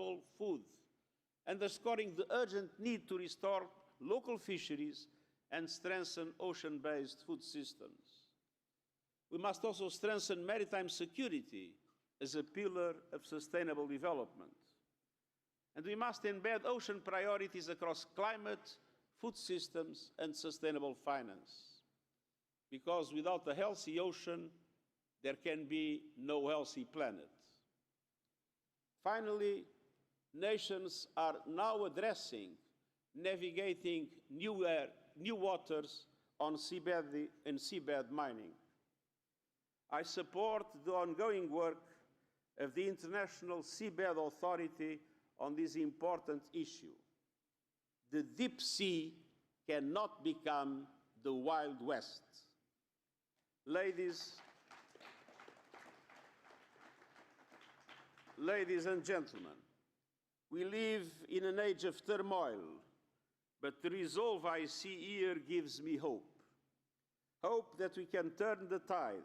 affordable food, underscoring the urgent need to restore local fisheries and strengthen ocean-based food systems. We must also strengthen maritime security as a pillar of sustainable development. And we must embed ocean priorities across climate, food systems, and sustainable finance. Because without a healthy ocean, there can be no healthy planet. Finally, nations are now addressing navigating new waters on seabed and seabed mining. I support the ongoing work of the International Seabed Authority on this important issue. The deep sea cannot become the Wild West. Ladies and gentlemen, we live in an age of turmoil, but the resolve I see here gives me hope. Hope that we can turn the tide,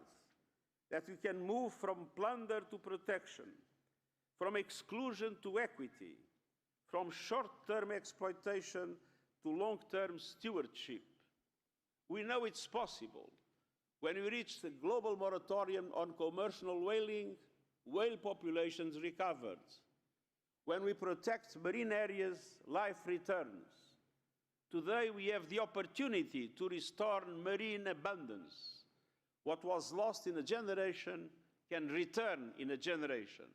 that we can move from plunder to protection, from exclusion to equity, from short-term exploitation to long-term stewardship. We know it's possible. When we reach the global moratorium on commercial whaling, whale populations recovered. When we protect marine areas, life returns. Today we have the opportunity to restore marine abundance. What was lost in a generation can return in a generation.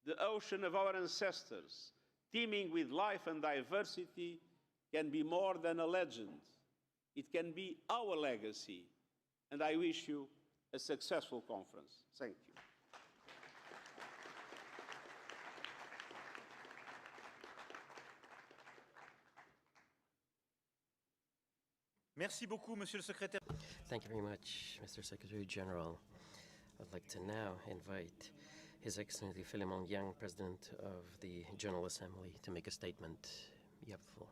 The ocean of our ancestors, teeming with life and diversity, can be more than a legend. It can be our legacy. And I wish you a successful conference. Thank you. Merci beaucoup, Monsieur le Secrétaire. Thank you very much, Mr. Secretary General. I'd like to now invite His Excellency Philemon Yang, President of the General Assembly, to make a statement. You have the floor.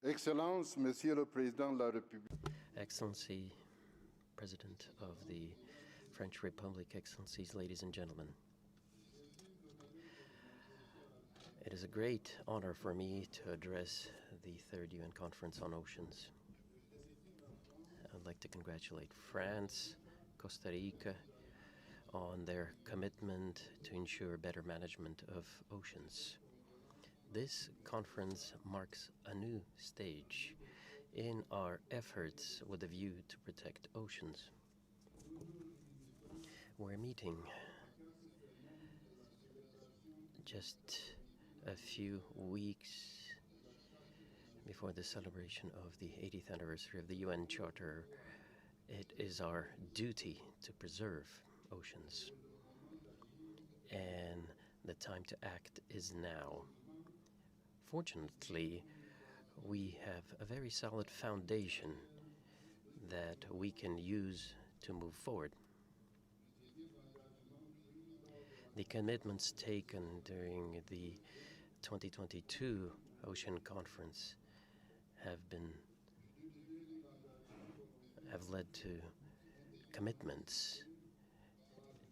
Excellence, Monsieur le Président de la République. Excellency, President of the French Republic, Excellencies, ladies and gentlemen. It is a great honor for me to address the third UN Conference on Oceans. I'd like to congratulate France, Costa Rica on their commitment to ensure better management of oceans. This conference marks a new stage in our efforts with a view to protect oceans. We're meeting just a few weeks before the celebration of the 80th anniversary of the UN Charter. It is our duty to preserve oceans, and the time to act is now. Fortunately, we have a very solid foundation that we can use to move forward. The commitments taken during the 2022 Ocean Conference have led to commitments,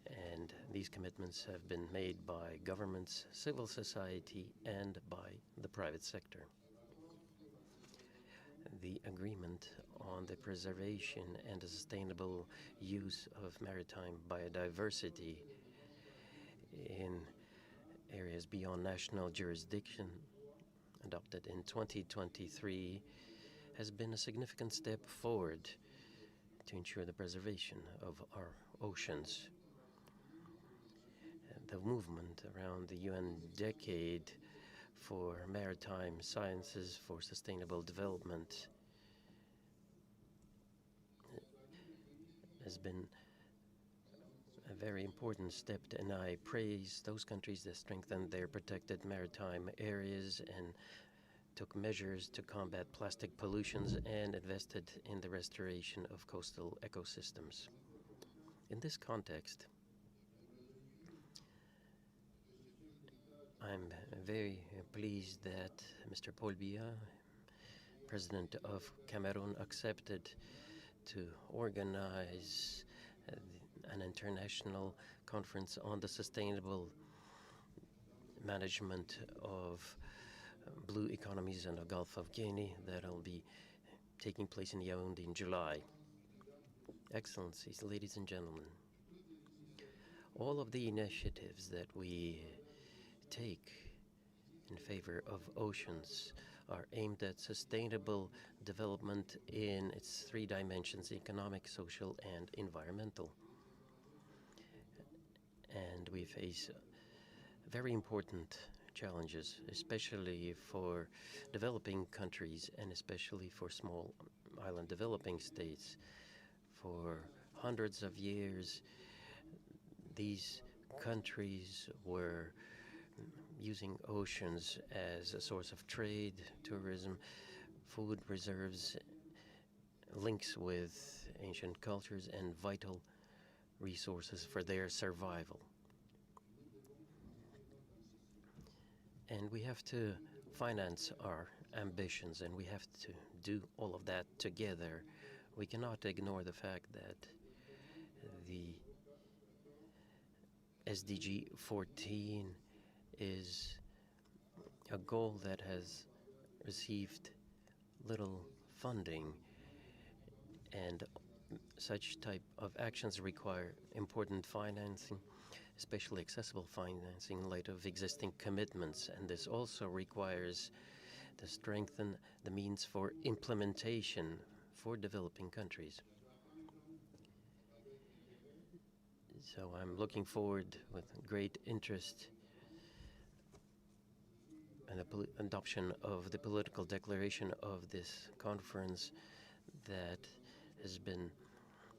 and these commitments have been made by governments, civil society, and by the private sector. The agreement on the preservation and the sustainable use of maritime biodiversity in areas beyond national jurisdiction, adopted in 2023, has been a significant step forward to ensure the preservation of our oceans. The movement around the UN Decade for Maritime Sciences for Sustainable Development has been a very important step, and I praise those countries that strengthened their protected maritime areas and took measures to combat plastic pollutions and invested in the restoration of coastal ecosystems. In this context, I'm very pleased that Mr. Paul Biya, President of Cameroon accepted to organize an international conference on the sustainable management of blue economies in the Gulf of Guinea that'll be taking place in Yaoundé in July. Excellencies, ladies and gentlemen, all of the initiatives that we take in favor of oceans are aimed at sustainable development in its three dimensions: economic, social, and environmental. And we face very important challenges, especially for developing countries and especially for small island developing states. For hundreds of years, these countries were using oceans as a source of trade, tourism, food reserves, links with ancient cultures, and vital resources for their survival. And we have to finance our ambitions, and we have to do all of that together. We cannot ignore the fact that the SDG 14 is a goal that has received little funding, and such type of actions require important financing, especially accessible financing in light of existing commitments, and this also requires to strengthen the means for implementation for developing countries. So I'm looking forward with great interest and the adoption of the political declaration of this conference that has been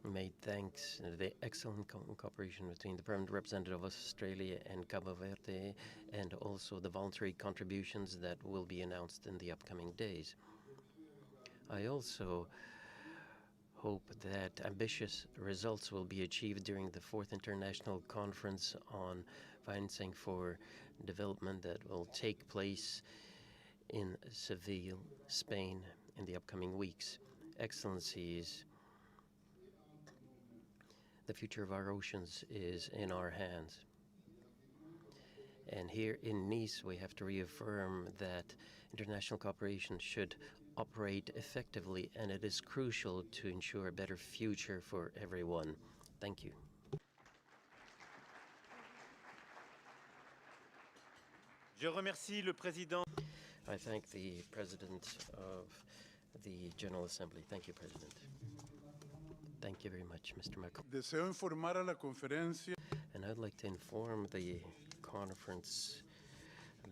made thanks to the excellent cooperation between the permanent representative of Australia and Cabo Verde, and also the voluntary contributions that will be announced in the upcoming days. I also hope that ambitious results will be achieved during the 4th International Conference on Financing for Development that will take place in Seville, Spain, in the upcoming weeks. Excellencies, the future of our oceans is in our hands. And here in Nice, we have to reaffirm that international cooperation should operate effectively, and it is crucial to ensure a better future for everyone. Thank you. Je remercie le président. I thank the President of the General Assembly. Thank you, President. Thank you very much, Mr. Macron. Deseo informar a la conferencia And I'd like to inform the conference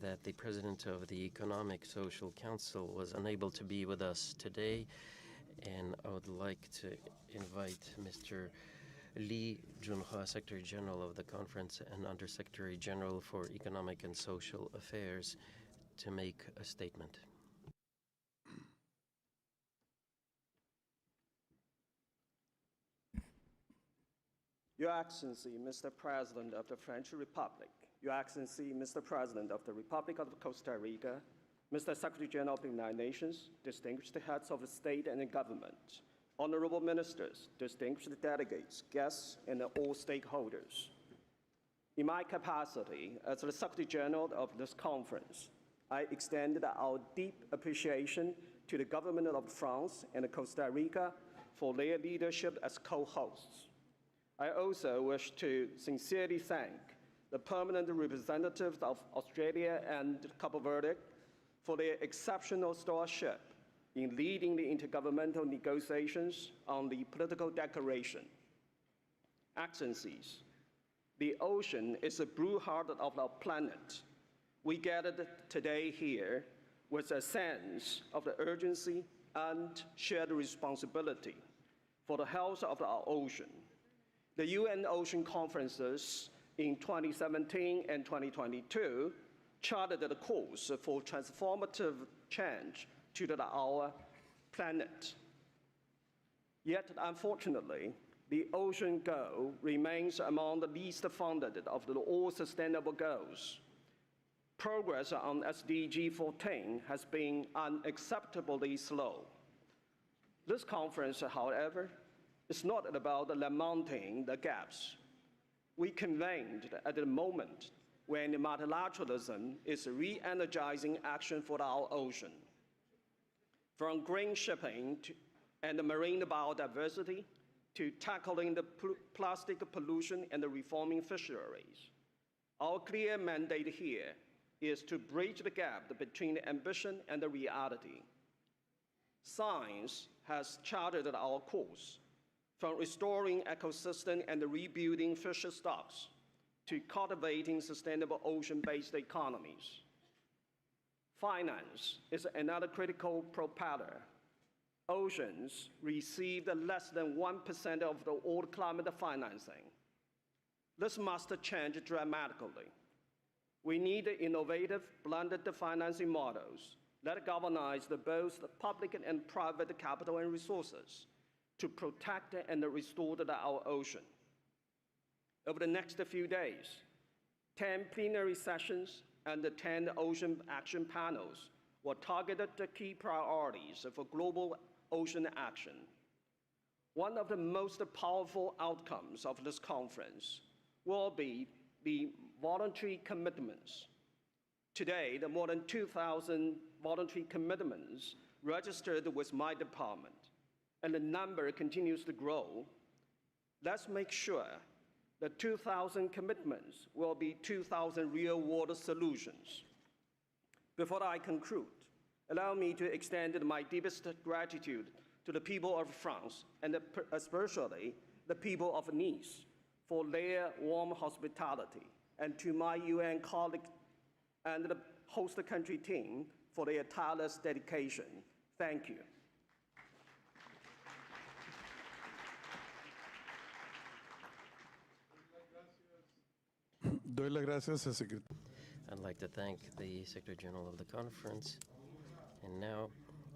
that the President of the Economic Social Council was unable to be with us today, and I would like to invite Mr. Lee Junha, Secretary General of the conference and Undersecretary General for Economic and Social Affairs, to make a statement. Your Excellency, Mr. President of the French Republic, Your Excellency, Mr. President of the Republic of Costa Rica, Mr. Secretary General of the United Nations, distinguished heads of the state and the government, honorable ministers, distinguished delegates, guests, and all stakeholders. In my capacity as the Secretary General of this conference, I extend our deep appreciation to the government of France and Costa Rica for their leadership as co-hosts. I also wish to sincerely thank the permanent representatives of Australia and Cabo Verde for their exceptional stewardship in leading the intergovernmental negotiations on the political declaration. Excellencies, the ocean is the blue heart of our planet. We gathered today here with a sense of the urgency and shared responsibility for the health of our ocean. The UN Ocean Conferences in 2017 and 2022 charted the course for transformative change to our planet. Yet, unfortunately, the ocean goal remains among the least funded of all sustainable goals. progress on SDG 14 has been unacceptably slow. This conference, however, is not about lamenting the gaps. We convened at the moment when multilateralism is re-energizing action for our ocean. From green shipping and marine biodiversity to tackling the plastic pollution and reforming fisheries. Our clear mandate here is to bridge the gap between ambition and the reality. Science has charted our course, from restoring ecosystem and rebuilding fish stocks to cultivating sustainable ocean-based economies. Finance is another critical propeller. Oceans received less than 1% of the world climate financing. This must change dramatically. We need innovative blended financing models that galvanize both the public and private capital and resources to protect and restore our ocean. Over the next few days, 10 plenary sessions and 10 ocean action panels were targeted to key priorities for global ocean action. One of the most powerful outcomes of this conference will be the voluntary commitments. Today, the more than 2,000 voluntary commitments registered with my department, and the number continues to grow. Let's make sure the 2,000 commitments will be 2,000 real-world solutions. Before I conclude, allow me to extend my deepest gratitude to the people of France, and especially the people of Nice, for their warm hospitality, and to my UN colleagues and the host country team for their tireless dedication. Thank you. Doy las gracias al secretario. I'd like to thank the Secretary General of the conference. And now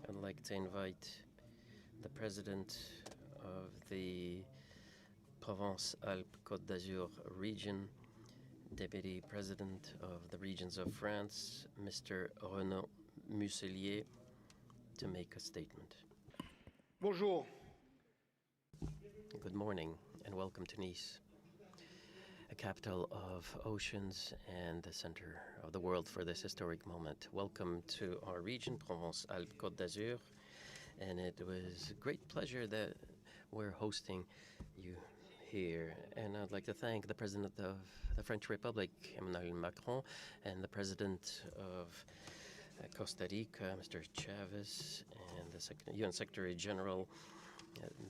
I'd like to invite the President of the Provence-Alpes-Côte d'Azur region, Deputy President of the regions of France, Mr. Renaud Muselier, to make a statement. Bonjour. Good morning and welcome to Nice, a capital of oceans and the center of the world for this historic moment. Welcome to our region, Provence-Alpes-Côte d'Azur, and it was a great pleasure that we're hosting you here. And I'd like to thank the President of the French Republic, Emmanuel Macron, and the President of Costa Rica, Mr. Chavez, and the UN Secretary General.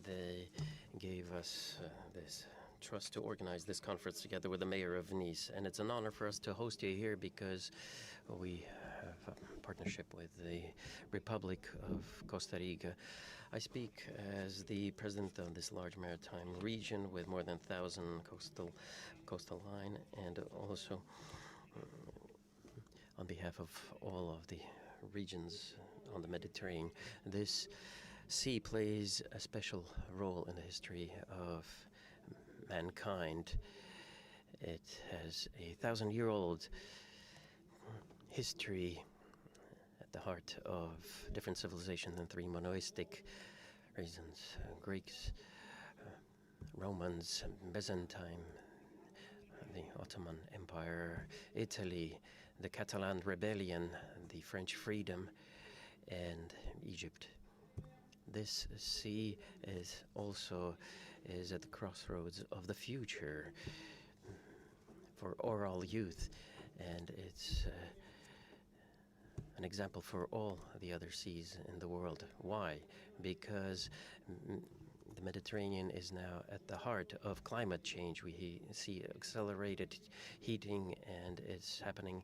They gave us this trust to organize this conference together with the Mayor of Nice. And it's an honor for us to host you here because we have a partnership with the Republic of Costa Rica. I speak as the president of this large maritime region with more than 1,000 coastal line, and also on behalf of all of the regions on the Mediterranean. This sea plays a special role in the history of mankind. It has a 1,000-year-old history at the heart of different civilizations and three monoistic regions: Greeks, Romans, Byzantine, the Ottoman Empire, Italy, the Catalan Rebellion, the French freedom, and Egypt. This sea is also at the crossroads of the future for all youth, and it's an example for all the other seas in the world. Why? Because the Mediterranean is now at the heart of climate change. We see accelerated heating, and it's happening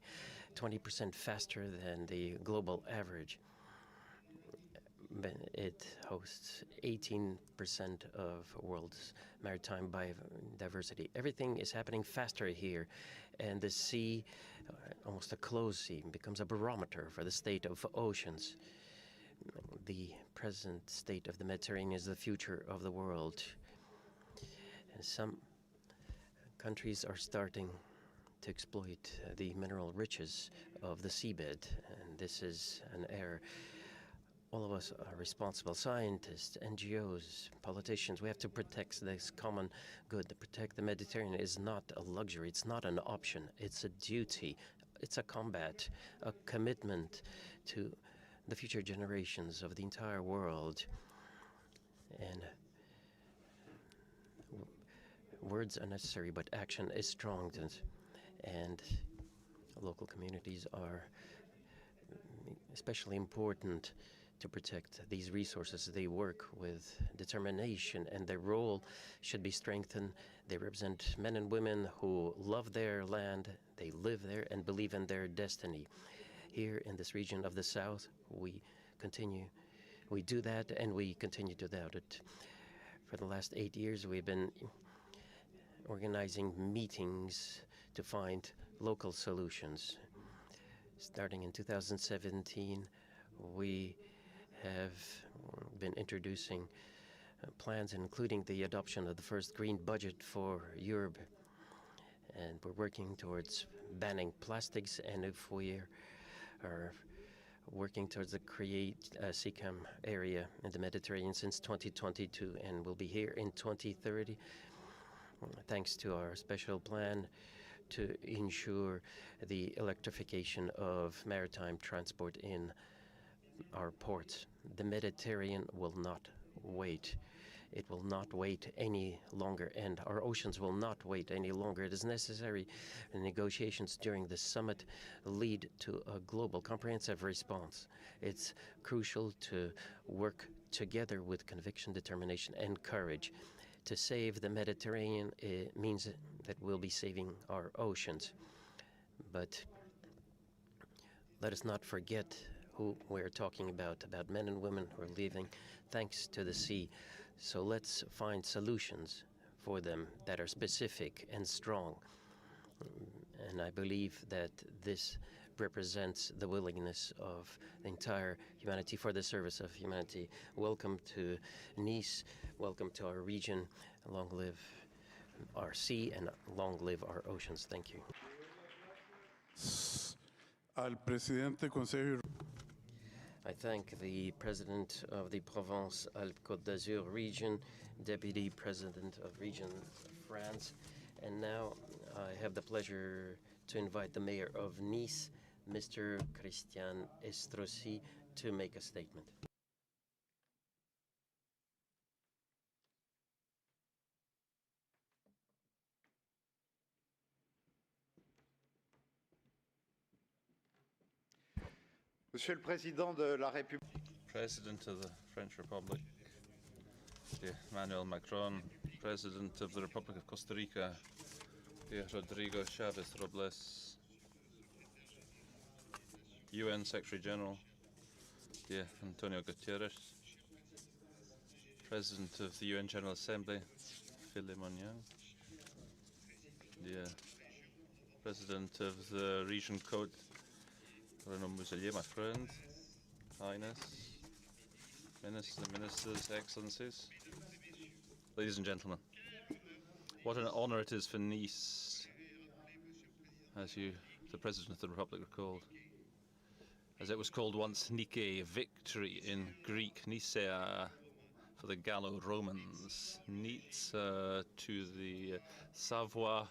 20% faster than the global average. It hosts 18% of world's maritime biodiversity. Everything is happening faster here, and the sea, almost a closed sea, becomes a barometer for the state of oceans. The present state of the Mediterranean is the future of the world. And some countries are starting to exploit the mineral riches of the seabed, and this is an error. All of us are responsible, scientists, NGOs, politicians. We have to protect this common good. To protect the Mediterranean is not a luxury, it's not an option, it's a duty, it's a combat, a commitment to the future generations of the entire world. And words are necessary, but action is strong, and local communities are especially important to protect these resources. They work with determination, and their role should be strengthened. They represent men and women who love their land, they live there, and believe in their destiny. Here in this region of the South, we do that, and we continue to doubt it. For the last 8 years, we've been organizing meetings to find local solutions. Starting in 2017, we have been introducing plans, including the adoption of the first green budget for Europe. And we're working towards banning plastics, and if we are working towards the create SEACAM area in the Mediterranean since 2022, and we'll be here in 2030, thanks to our special plan to ensure the electrification of maritime transport in our ports. The Mediterranean will not wait. It will not wait any longer, and our oceans will not wait any longer. It is necessary negotiations during the summit lead to a global comprehensive response. It's crucial to work together with conviction, determination, and courage. To save the Mediterranean, it means that we'll be saving our oceans. But let us not forget who we're talking about men and women who are living thanks to the sea. So let's find solutions for them that are specific and strong. And I believe that this represents the willingness of the entire humanity for the service of humanity. Welcome to Nice, welcome to our region. Long live our sea and long live our oceans. Thank you. Al presidente Consejo. I thank the President of the Provence-Alpes-Côte d'Azur region, Deputy President of Region France, and now I have the pleasure to invite the Mayor of Nice, Mr. Christian Estrosi, to make a statement. Monsieur le Président de la République, President of the French Republic, dear Emmanuel Macron, President of the Republic of Costa Rica, dear Rodrigo Chavez Robles, UN Secretary General, dear Antonio Guterres, President of the UN General Assembly, Philemon Yang, dear President of the Region Côte, Renaud Muselier, my friend, Highness, Ministers, Excellencies, ladies and gentlemen, what an honor it is for Nice, as you, the President of the Republic, recalled. As it was called once, Nike, victory in Greek, Nicea for the Gallo-Romans, Nizza to the Savoy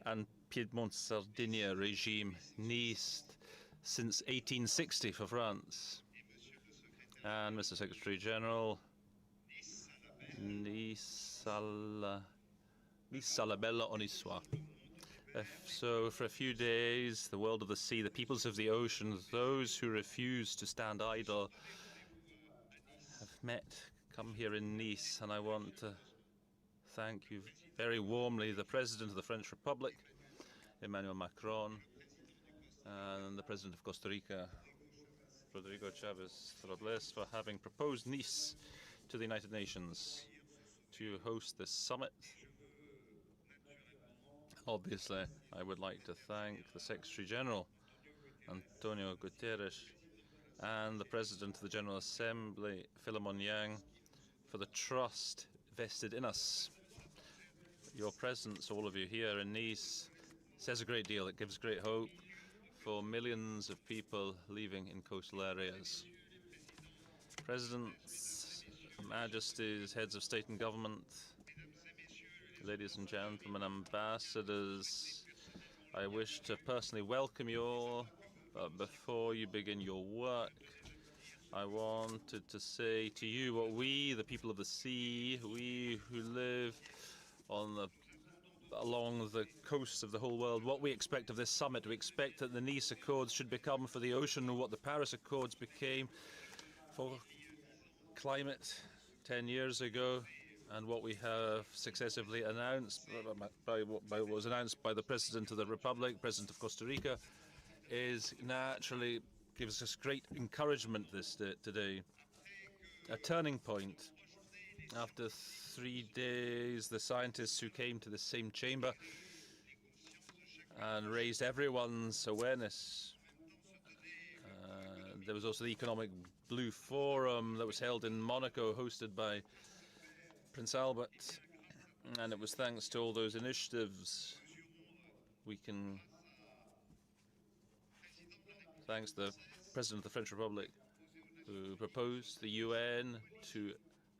and Piedmont-Sardinia regime, Nice since 1860 for France. And Mr. Secretary General, Nice à la bella ogni soir. So for a few days, the world of the sea, the peoples of the ocean, those who refuse to stand idle, have come here in Nice, and I want to thank you very warmly, the President of the French Republic, Emmanuel Macron, and the President of Costa Rica, Rodrigo Chavez Robles, for having proposed Nice to the United Nations to host this summit. Obviously, I would like to thank the Secretary General, Antonio Guterres, and the President of the General Assembly, Philemon Yang, for the trust vested in us. Your presence, all of you here in Nice, says a great deal. It gives great hope for millions of people living in coastal areas. Presidents, majesties, heads of state and government, ladies and gentlemen, ambassadors, I wish to personally welcome you all. But before you begin your work, I wanted to say to you what we, the people of the sea, we who live along the coasts of the whole world, what we expect of this summit. We expect that the Nice Accords should become for the ocean what the Paris Accords became for climate 10 years ago, and what we have successively announced by what was announced by the President of the Republic, President of Costa Rica, is naturally gives us great encouragement today. A turning point. After 3 days, the scientists who came to the same chamber and raised everyone's awareness. There was also the Economic Blue Forum that was held in Monaco, hosted by Prince Albert, and it was thanks to all those initiatives thanks to the President of the French Republic, who proposed the UN to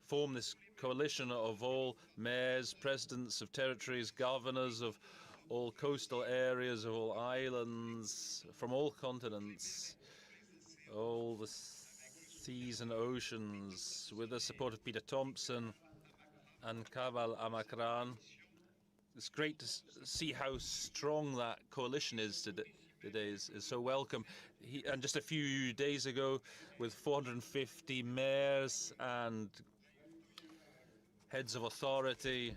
form this coalition of all mayors, presidents of territories, governors of all coastal areas, of all islands, from all continents, all the seas and oceans, with the support of Peter Thompson and Kabal Amakran. It's great to see how strong that coalition is today. Is so welcome. And just a few days ago, with 450 mayors and heads of authority,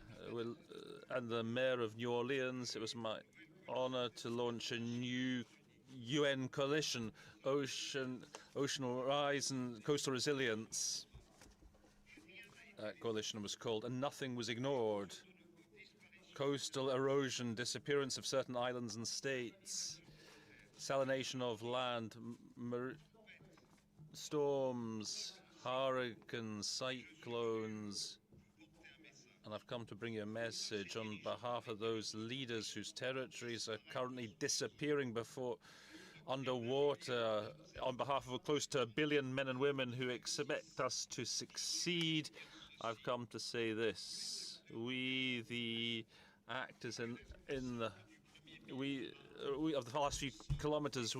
and the mayor of New Orleans, it was my honor to launch a new UN coalition, Ocean Rise and Coastal Resilience. That coalition was called And Nothing Was Ignored. Coastal erosion, disappearance of certain islands and states, salination of land, storms, hurricanes, cyclones. And I've come to bring you a message on behalf of those leaders whose territories are currently disappearing underwater, on behalf of close to 1 billion men and women who expect us to succeed. I've come to say this: we, the actors we of the last few kilometers,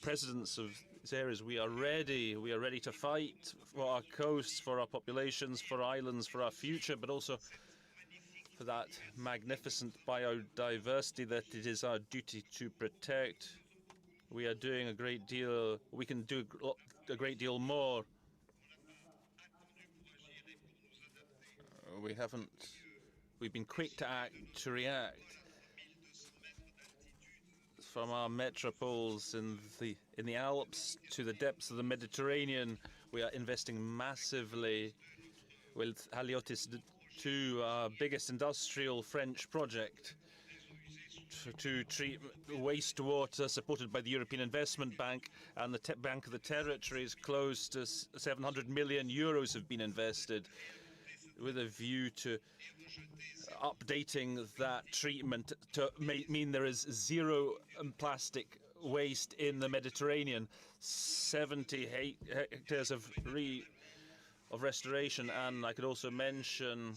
presidents of these areas, we are ready. We are ready to fight for our coasts, for our populations, for islands, for our future, but also for that magnificent biodiversity that it is our duty to protect. We are doing a great deal. We can do a great deal more. We've been quick to act, to react. From our metropoles in the Alps to the depths of the Mediterranean, we are investing massively with Haliotis 2, our biggest industrial French project, to treat wastewater, supported by the European Investment Bank and the Bank of the Territories. Close to 700 million euros have been invested, with a view to updating that treatment to mean there is zero plastic waste in the Mediterranean. 70 hectares of restoration, and I could also mention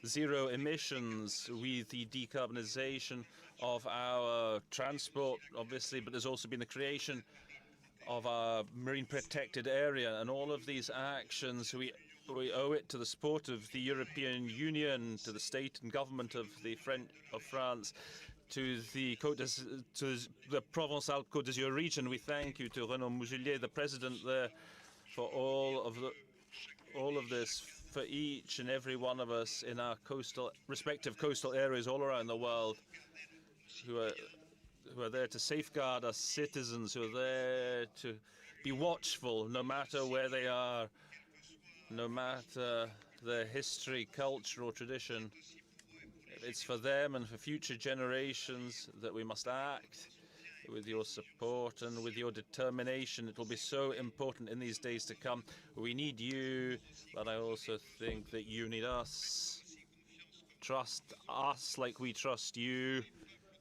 zero emissions with the decarbonization of our transport, obviously, but there's also been the creation of our marine protected area, and all of these actions we owe it to the support of the European Union, to the state and government of France, to the Provence-Alpes Côte d'Azur region. We thank you to Renaud Muselier, the president there, for all of this, for each and every one of us in our respective coastal areas all around the world, who are there to safeguard our citizens, who are there to be watchful no matter where they are, no matter their history, culture or tradition. It's for them and for future generations that we must act. With your support and with your determination, it will be so important in these days to come. We need you, but I also think that you need us. trust us like we trust you.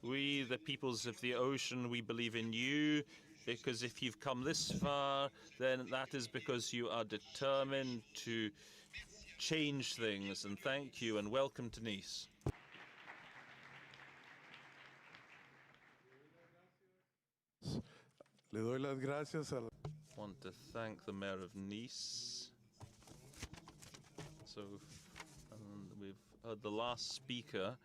We, the peoples of the ocean, we believe in you, because if you've come this far, then that is because you are determined to change things. And thank you and welcome to Nice. Le doy las gracias a la... I want to thank the Mayor of Nice. So, we've heard the last speaker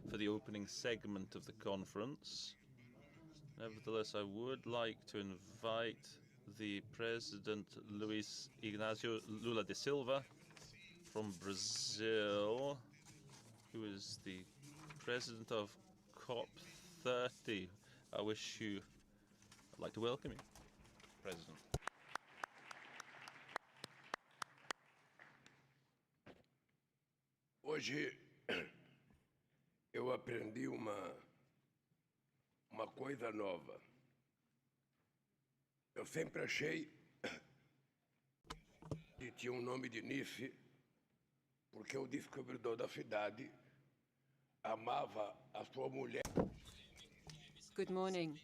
for the opening segment of the conference. Nevertheless, I would like to invite the President Luis Ignacio Lula da Silva from Brazil, who is the President of COP30. I'd like to welcome you, President. Hoje eu aprendi uma coisa nova. Eu sempre achei que tinha nome de Nice porque o descobridor da cidade amava a sua mulher. Good morning.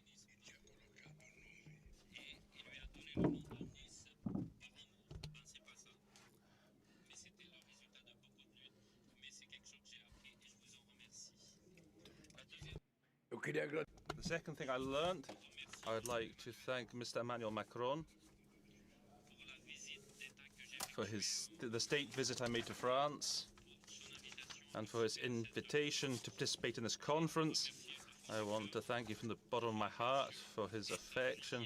The second thing I learned, I would like to thank Mr. Emmanuel Macron for the state visit I made to France and for his invitation to participate in this conference. I want to thank you from the bottom of my heart for his affection,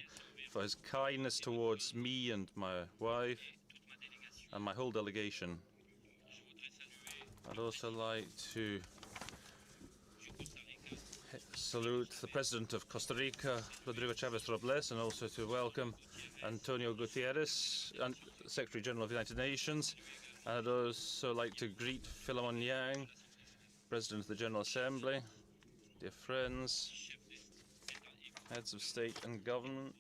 for his kindness towards me and my wife and my whole delegation. I'd also like to salute the President of Costa Rica, Rodrigo Chavez Robles, and also to welcome Antonio Guterres, Secretary General of the United Nations. I'd also like to greet Philemon Yang, President of the General Assembly, dear friends, heads of state and government,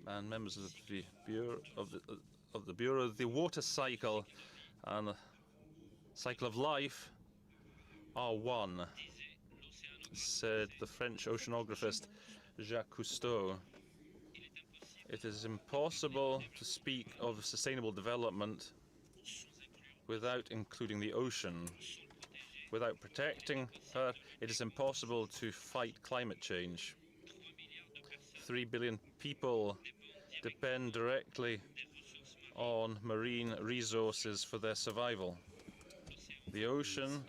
and members of the Bureau. The water cycle and the cycle of life are one, said the French oceanographist Jacques Cousteau. It is impossible to speak of sustainable development without including the ocean. Without protecting her, it is impossible to fight climate change. 3 billion people depend directly on marine resources for their survival. The ocean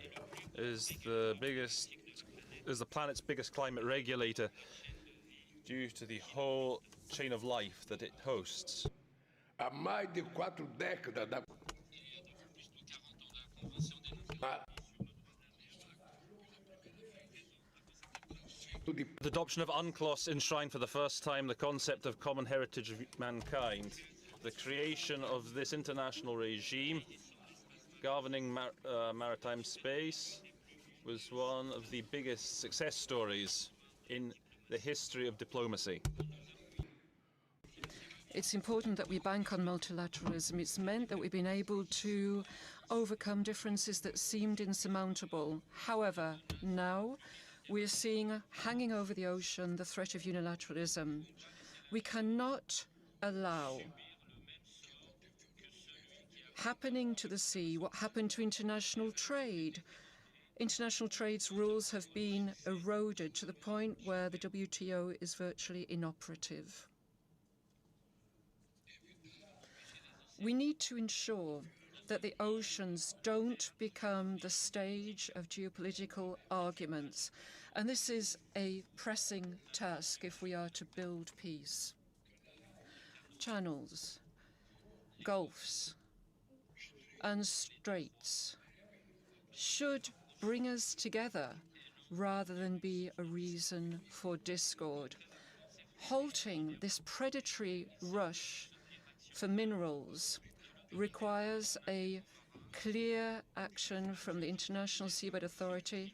is the planet's biggest climate regulator due to the whole chain of life that it hosts. Há mais de 4 décadas da The adoption of UNCLOS enshrined for the first time the concept of common heritage of mankind. The creation of this international regime governing maritime space was one of the biggest success stories in the history of diplomacy. It's important that we bank on multilateralism. It's meant that we've been able to overcome differences that seemed insurmountable. However, now we're seeing hanging over the ocean the threat of unilateralism. We cannot allow happening to the sea what happened to international trade. International trade's rules have been eroded to the point where the WTO is virtually inoperative. We need to ensure that the oceans don't become the stage of geopolitical arguments, and this is a pressing task if we are to build peace. Channels, gulfs, and straits should bring us together rather than be a reason for discord. Halting this predatory rush for minerals requires a clear action from the International Seabed Authority,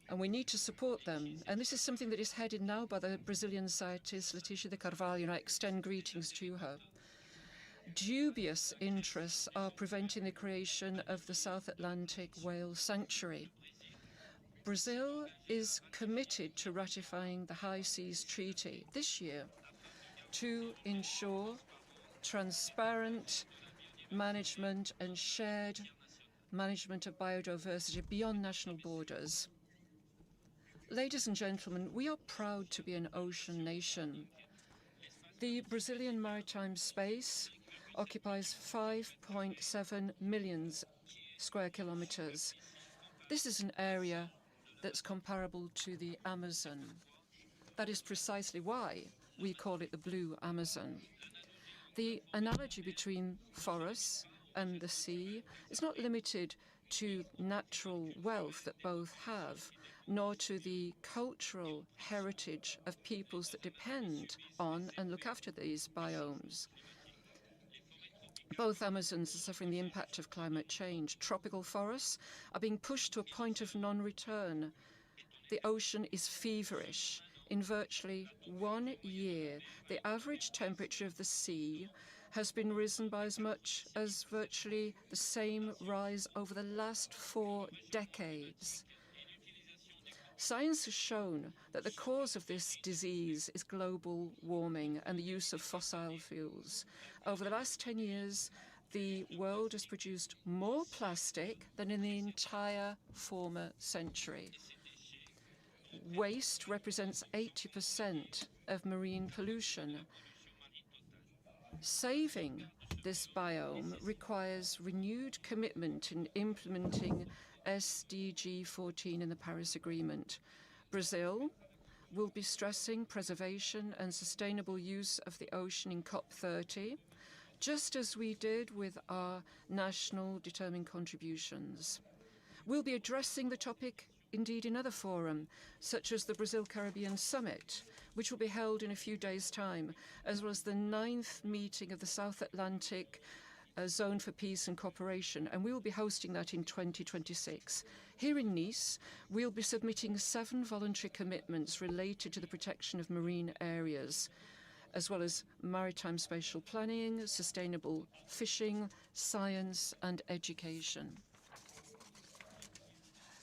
and we need to support them. And this is something that is headed now by the Brazilian scientist Leticia de Carvalho, and I extend greetings to her. dubious interests are preventing the creation of the South Atlantic Whale Sanctuary. Brazil is committed to ratifying the High Seas Treaty this year to ensure transparent management and shared management of biodiversity beyond national borders. Ladies and gentlemen, we are proud to be an ocean nation. The Brazilian maritime space occupies 5.7 million square kilometers. This is an area that's comparable to the Amazon. That is precisely why we call it the Blue Amazon. The analogy between forests and the sea is not limited to natural wealth that both have, nor to the cultural heritage of peoples that depend on and look after these biomes. Both Amazons are suffering the impact of climate change. Tropical forests are being pushed to a point of non-return. The ocean is feverish. In virtually 1 year, the average temperature of the sea has been risen by as much as virtually the same rise over the last 4 decades. Science has shown that the cause of this disease is global warming and the use of fossil fuels. Over the last 10 years, the world has produced more plastic than in the entire former century. Waste represents 80% of marine pollution. Saving this biome requires renewed commitment in implementing SDG 14 in the Paris Agreement. Brazil will be stressing preservation and sustainable use of the ocean in COP30, just as we did with our national determined contributions. We'll be addressing the topic indeed in other forums, such as the Brazil-Caribbean Summit, which will be held in a few days' time, as well as the 9th meeting of the South Atlantic Zone for Peace and Cooperation, and we will be hosting that in 2026. Here in Nice, we'll be submitting 7 voluntary commitments related to the protection of marine areas, as well as maritime spatial planning, sustainable fishing, science and education.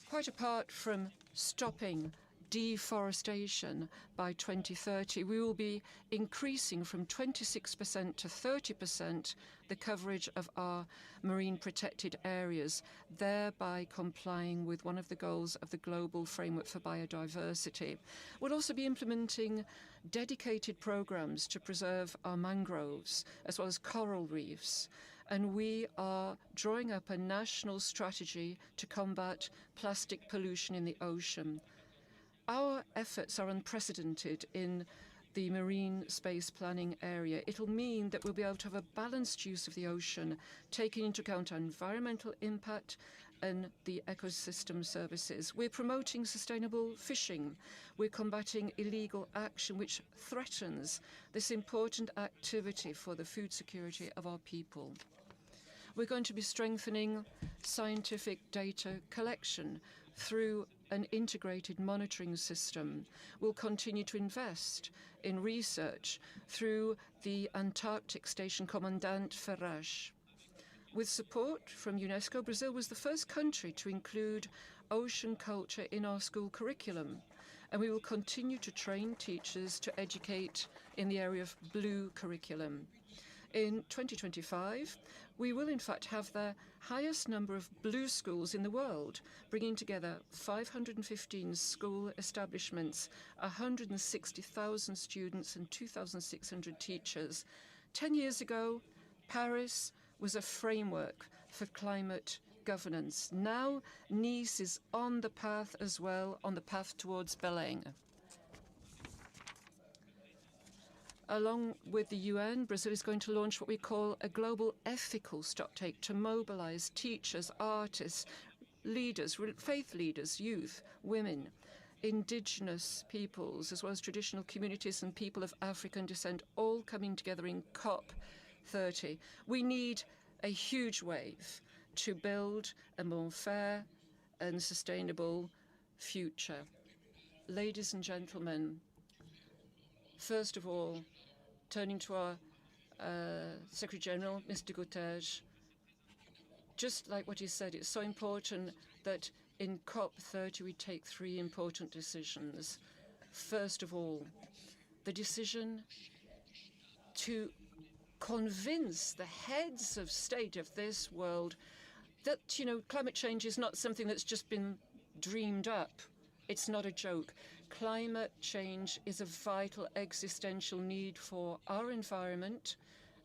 Quite apart from stopping deforestation by 2030, we will be increasing from 26% to 30% the coverage of our marine protected areas, thereby complying with one of the goals of the Global Framework for Biodiversity. We'll also be implementing dedicated programs to preserve our mangroves, as well as coral reefs. And we are drawing up a national strategy to combat plastic pollution in the ocean. Our efforts are unprecedented in the marine space planning area. It'll mean that we'll be able to have a balanced use of the ocean, taking into account our environmental impact and the ecosystem services. We're promoting sustainable fishing. We're combating illegal action which threatens this important activity for the food security of our people. We're going to be strengthening scientific data collection through an integrated monitoring system. We'll continue to invest in research through the Antarctic Station Commandant Farage. With support from UNESCO, Brazil was the first country to include ocean culture in our school curriculum, and we will continue to train teachers to educate in the area of blue curriculum. In 2025, we will in fact have the highest number of blue schools in the world, bringing together 515 school establishments, 160,000 students and 2,600 teachers. 10 years ago, Paris was a framework for climate governance. Now, Nice is on the path as well, on the path towards Belém. Along with the UN, Brazil is going to launch what we call a global ethical stocktake to mobilize teachers, artists, leaders, faith leaders, youth, women, indigenous peoples, as well as traditional communities and people of African descent, all coming together in COP30. We need a huge wave to build a more fair and sustainable future. Ladies and gentlemen, first of all, turning to our Secretary General, Mr. Guterres, just like what he said, it's so important that in COP30 we take 3 important decisions. First of all, the decision to convince the heads of state of this world that, climate change is not something that's just been dreamed up. It's not a joke. Climate change is a vital existential need for our environment,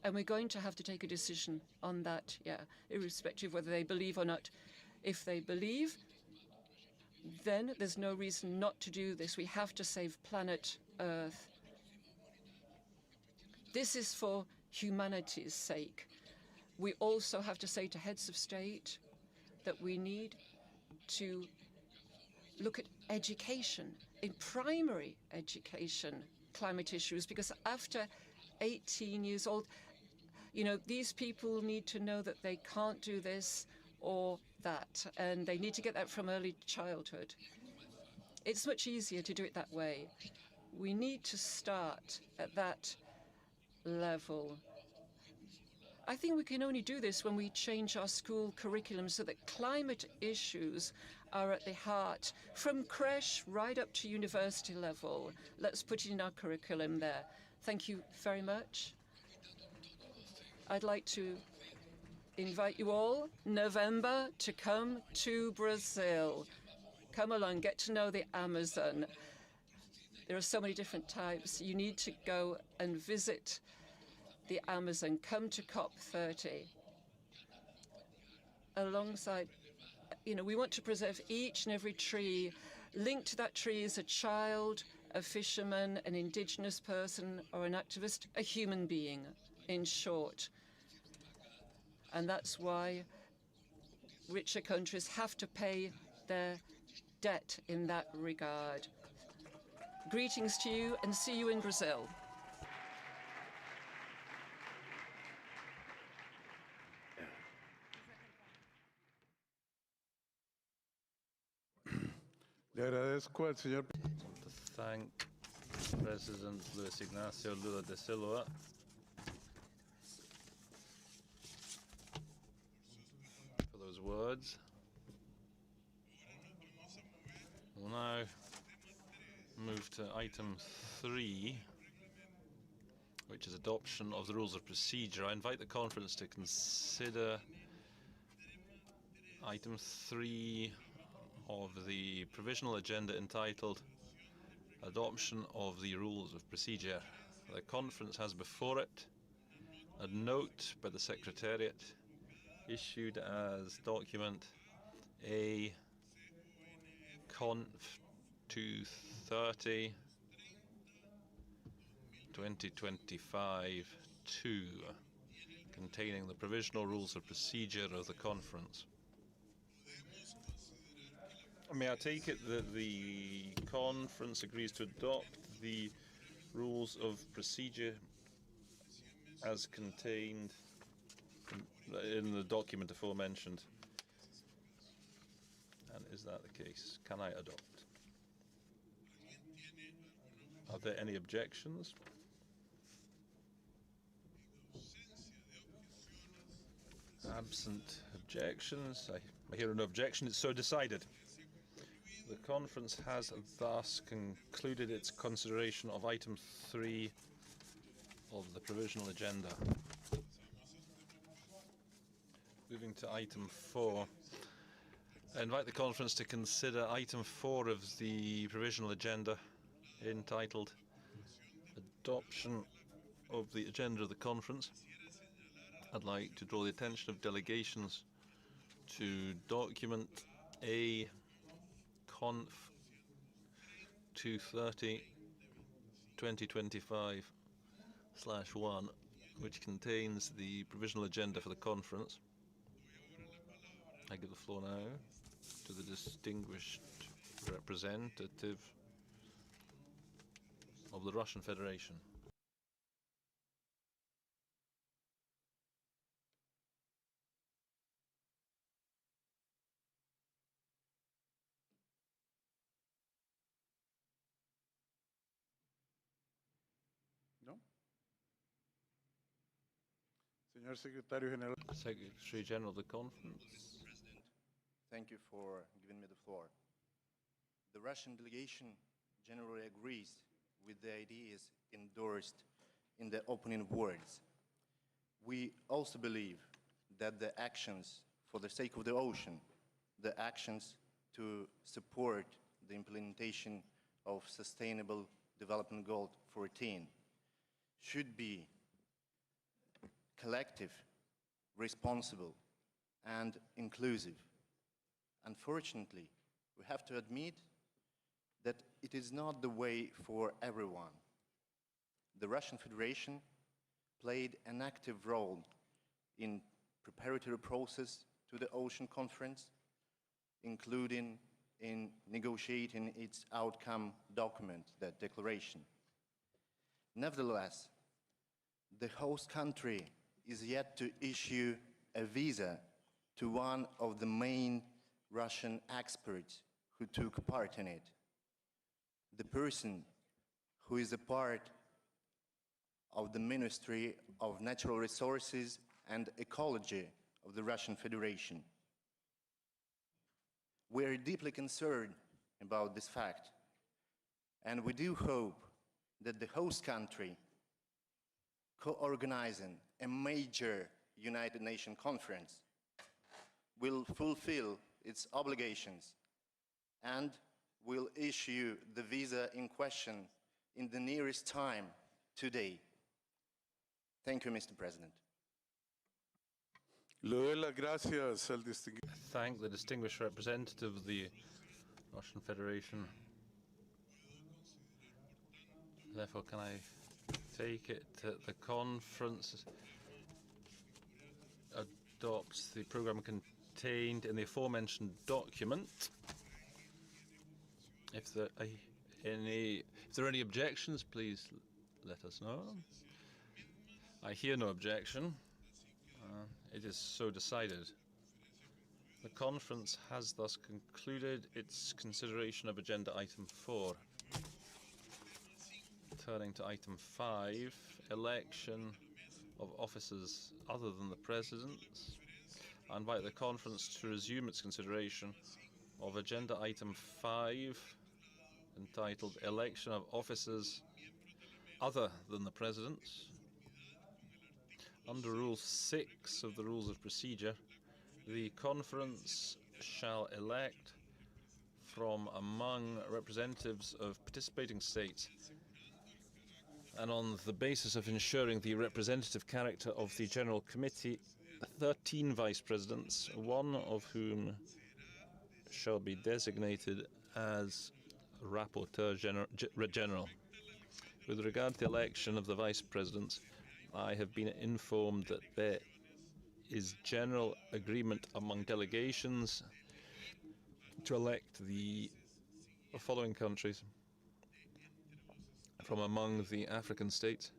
and we're going to have to take a decision on that, irrespective of whether they believe or not. If they believe, then there's no reason not to do this. We have to save planet Earth. This is for humanity's sake. We also have to say to heads of state that we need to look at education, in primary education, climate issues, because after 18 years old, these people need to know that they can't do this or that, and they need to get that from early childhood. It's much easier to do it that way. We need to start at that level. I think we can only do this when we change our school curriculum so that climate issues are at the heart, from creche right up to university level. Let's put it in our curriculum there. Thank you very much. I'd like to invite you all, November, to come to Brazil. Come along, get to know the Amazon. There are so many different types. You need to go and visit the Amazon. Come to COP30. Alongside, we want to preserve each and every tree. Linked to that tree is a child, a fisherman, an indigenous person, or an activist, a human being, in short. And that's why richer countries have to pay their debt in that regard. Greetings to you, and see you in Brazil. Le agradezco al señor. To thank President Luis Ignacio Lula da Silva for those words. We'll now move to item 3, which is adoption of the rules of procedure. I invite the conference to consider item 3 of the provisional agenda entitled Adoption of the Rules of Procedure. The conference has before it a note by the Secretariat issued as document A Conf 230 2025 2, containing the provisional rules of procedure of the conference. May I take it that the conference agrees to adopt the rules of procedure as contained in the document aforementioned? And is that the case? Can I adopt? Are there any objections? Absent objections, I hear no objection. It's so decided. The conference has thus concluded its consideration of item 3 of the provisional agenda. Moving to item 4. I invite the conference to consider item 4 of the provisional agenda entitled Adoption of the Agenda of the Conference. I'd like to draw the attention of delegations to document A Conf 230 2025/1, which contains the provisional agenda for the conference. I give the floor now to the distinguished representative of the Russian Federation. No? Señor Secretario General. Secretary General of the Conference. Thank you for giving me the floor. The Russian delegation generally agrees with the ideas endorsed in the opening words. We also believe that the actions for the sake of the ocean, the actions to support the implementation of Sustainable Development Goal 14 should be collective, responsible, and inclusive. Unfortunately, we have to admit that it is not the way for everyone. The Russian Federation played an active role in preparatory process to the Ocean Conference, including in negotiating its outcome document, that declaration. Nevertheless, the host country is yet to issue a visa to one of the main Russian experts who took part in it. The person who is a part of the Ministry of Natural Resources and Ecology of the Russian Federation. We are deeply concerned about this fact, and we do hope that the host country, co-organizing a major United Nations conference, will fulfill its obligations and will issue the visa in question in the nearest time today. Thank you, Mr. President. Le doy las gracias al distinguido. Thank the distinguished representative of the Russian Federation. Therefore, can I take it that the conference adopts the program contained in the aforementioned document? If there are any objections, please let us know. I hear no objection. It is so decided. The conference has thus concluded its consideration of agenda item 4. Turning to item 5, election of officers other than the President. I invite the conference to resume its consideration of agenda item 5, entitled Election of Officers Other than the President. Under Rule 6 of the Rules of Procedure, the conference shall elect from among representatives of participating states, and on the basis of ensuring the representative character of the General Committee, 13 vice presidents, one of whom shall be designated as Rapporteur General. With regard to the election of the vice presidents, I have been informed that there is general agreement among delegations to elect the following countries from among the African states: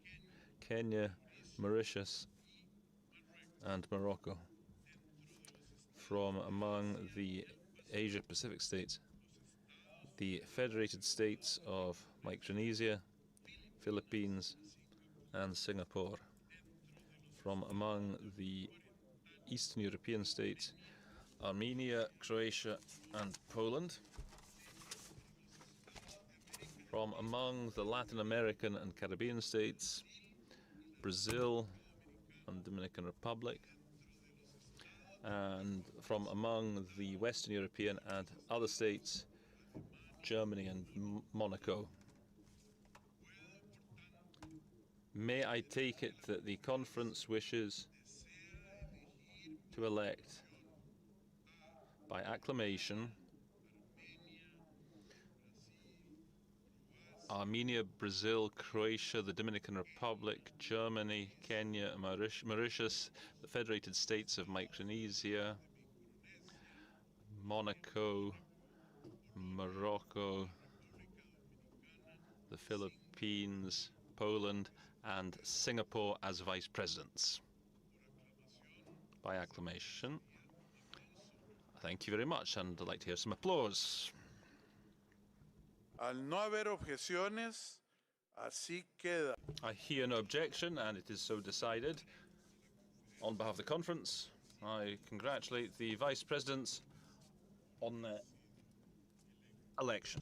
Kenya, Mauritius, and Morocco. From among the Asia-Pacific states, the Federated States of Micronesia, Philippines, and Singapore. From among the Eastern European states, Armenia, Croatia, and Poland. From among the Latin American and Caribbean states, Brazil and Dominican Republic. And from among the Western European and other states, Germany and Monaco. May I take it that the conference wishes to elect by acclamation Armenia, Brazil, Croatia, the Dominican Republic, Germany, Kenya, Mauritius, the Federated States of Micronesia, Monaco, Morocco, the Philippines, Poland, and Singapore as vice presidents. By acclamation. Thank you very much, and I'd like to hear some applause. Al no haber objeciones, así queda. I hear no objection, and it is so decided. On behalf of the conference, I congratulate the vice presidents on their election.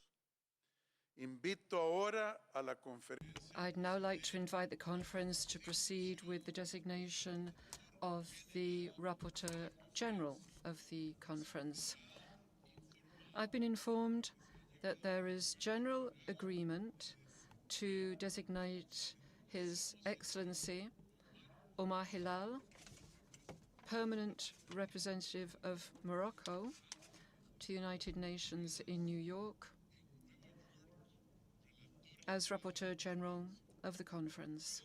Invito ahora a la conferencia. I'd now like to invite the conference to proceed with the designation of the Rapporteur General of the conference. I've been informed that there is general agreement to designate His Excellency Omar Hilal, Permanent Representative of Morocco to the United Nations in New York, as Rapporteur General of the conference.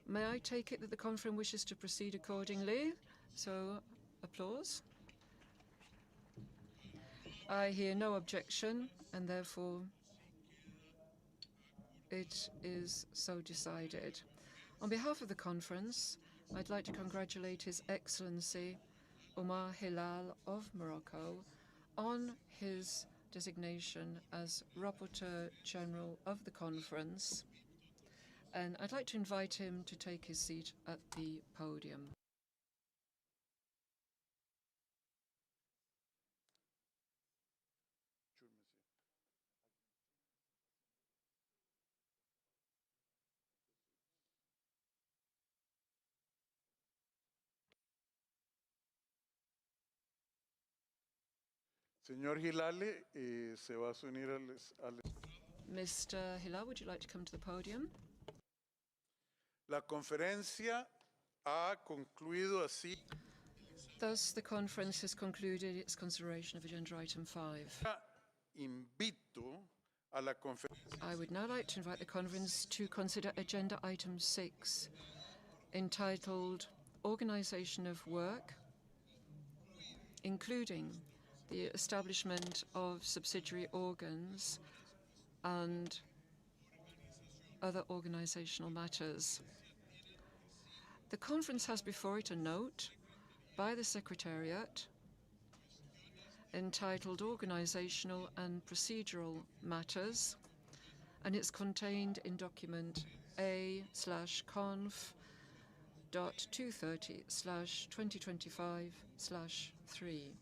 May I take it that the conference wishes to proceed accordingly? So, applause. I hear no objection, and therefore it is so decided. On behalf of the conference, I'd like to congratulate His Excellency Omar Hilal of Morocco on his designation as Rapporteur General of the conference, and I'd like to invite him to take his seat at the podium. Señor Gilale, se va a unir al... Mr. Hilal, would you like to come to the podium? La conferencia ha concluido así. Thus, the conference has concluded its consideration of Agenda Item 5. Invito a la conferencia. I would now like to invite the conference to consider Agenda Item 6, entitled Organisation of Work, including the establishment of subsidiary organs and other organizational matters. The conference has before it a note by the Secretariat entitled Organizational and Procedural Matters, and it's contained in document A/conf.230/2025/3.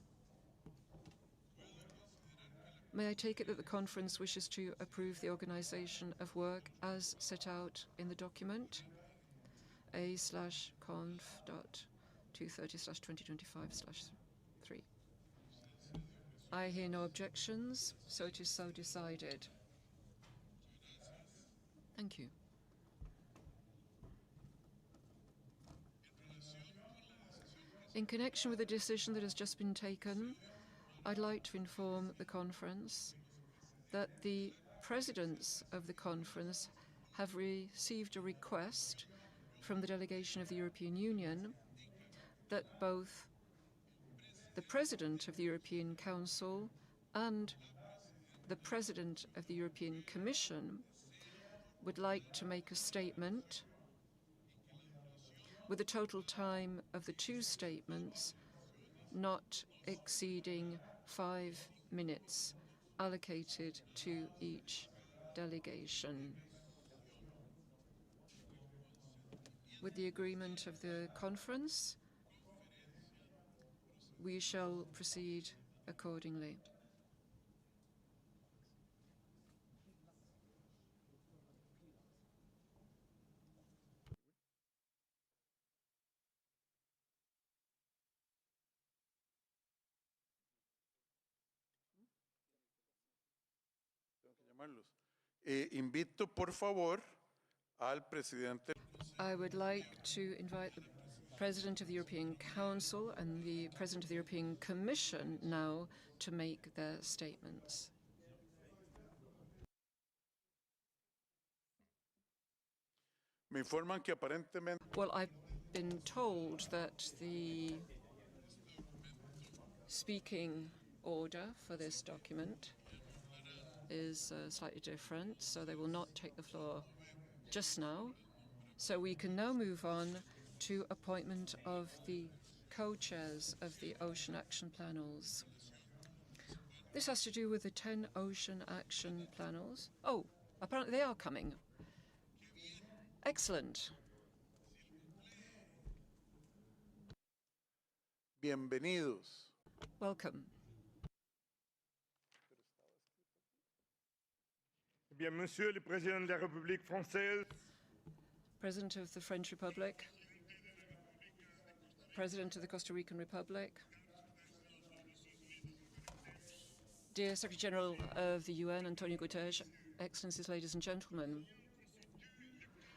May I take it that the conference wishes to approve the organization of work as set out in the document A/conf.230/2025/3. I hear no objections, so it is so decided. Thank you. In connection with the decision that has just been taken, I'd like to inform the conference that the presidents of the conference have received a request from the delegation of the European Union that both the President of the European Council and the President of the European Commission would like to make a statement with the total time of the two statements not exceeding 5 minutes allocated to each delegation. With the agreement of the conference, we shall proceed accordingly. Invito, por favor, al presidente. I would like to invite the President of the European Council and the President of the European Commission now to make their statements. Me informan que aparentemente. Well, I've been told that the speaking order for this document is slightly different, so they will not take the floor just now. So we can now move on to appointment of the co-chairs of the Ocean Action Panels. This has to do with the 10 Ocean Action Panels. Oh, apparently they are coming. Excellent. Bienvenidos. Welcome. Bien, Monsieur le Président de la République française, President of the French Republic, President of the Costa Rican Republic, dear Secretary General of the UN, Antonio Guterres, Excellencies, ladies and gentlemen,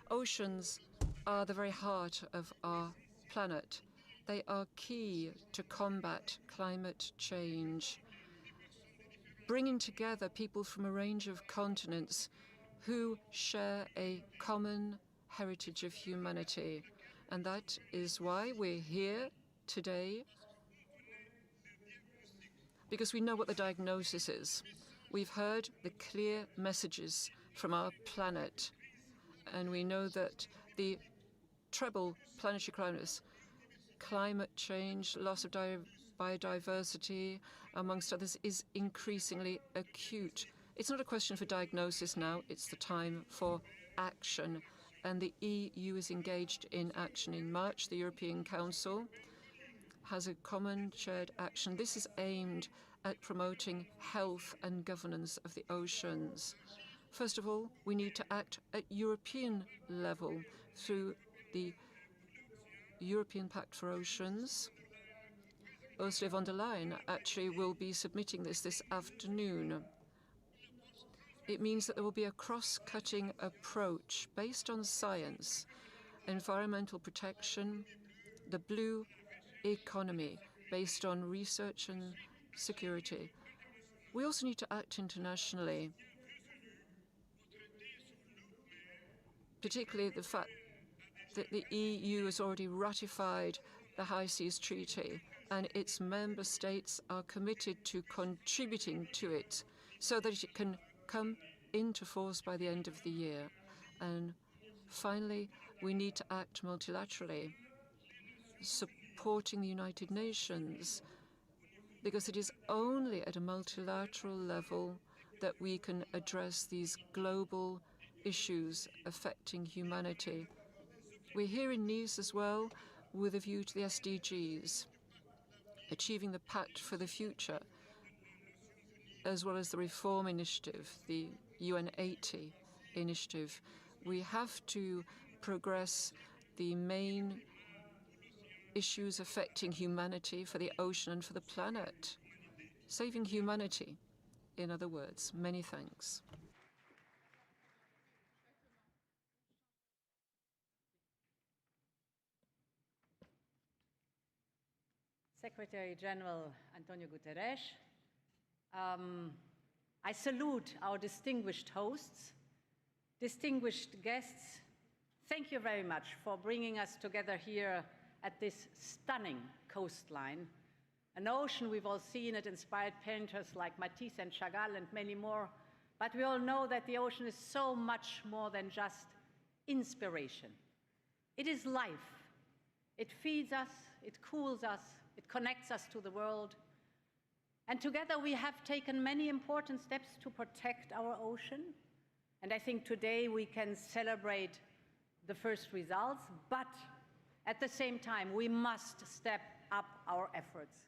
oceans are the very heart of our planet. They are key to combat climate change, bringing together people from a range of continents who share a common heritage of humanity. And that is why we're here today, because we know what the diagnosis is. We've heard the clear messages from our planet, and we know that the treble planetary crisis, climate change, loss of biodiversity, amongst others, is increasingly acute. It's not a question for diagnosis now, it's the time for action. And the EU is engaged in action. In March, the European Council has a common shared action. This is aimed at promoting health and governance of the oceans. First of all, we need to act at European level through the European Pact for Oceans. Ursula von der Leyen actually will be submitting this afternoon. It means that there will be a cross-cutting approach based on science, environmental protection, the blue economy based on research and security. We also need to act internationally, particularly the fact that the EU has already ratified the High Seas Treaty, and its member states are committed to contributing to it so that it can come into force by the end of the year. And finally, we need to act multilaterally, supporting the United Nations, because it is only at a multilateral level that we can address these global issues affecting humanity. We're here in Nice as well with a view to the SDGs, achieving the Pact for the Future, as well as the Reform Initiative, the UN 80 initiative. We have to progress the main issues affecting humanity for the ocean and for the planet. Saving humanity, in other words. Many thanks. Secretary General Antonio Guterres, I salute our distinguished hosts, distinguished guests. Thank you very much for bringing us together here at this stunning coastline. An ocean, we've all seen it, inspired painters like Matisse and Chagall and many more, but we all know that the ocean is so much more than just inspiration. It is life. It feeds us, it cools us, it connects us to the world. And together we have taken many important steps to protect our ocean. And I think today we can celebrate the first results, but at the same time we must step up our efforts.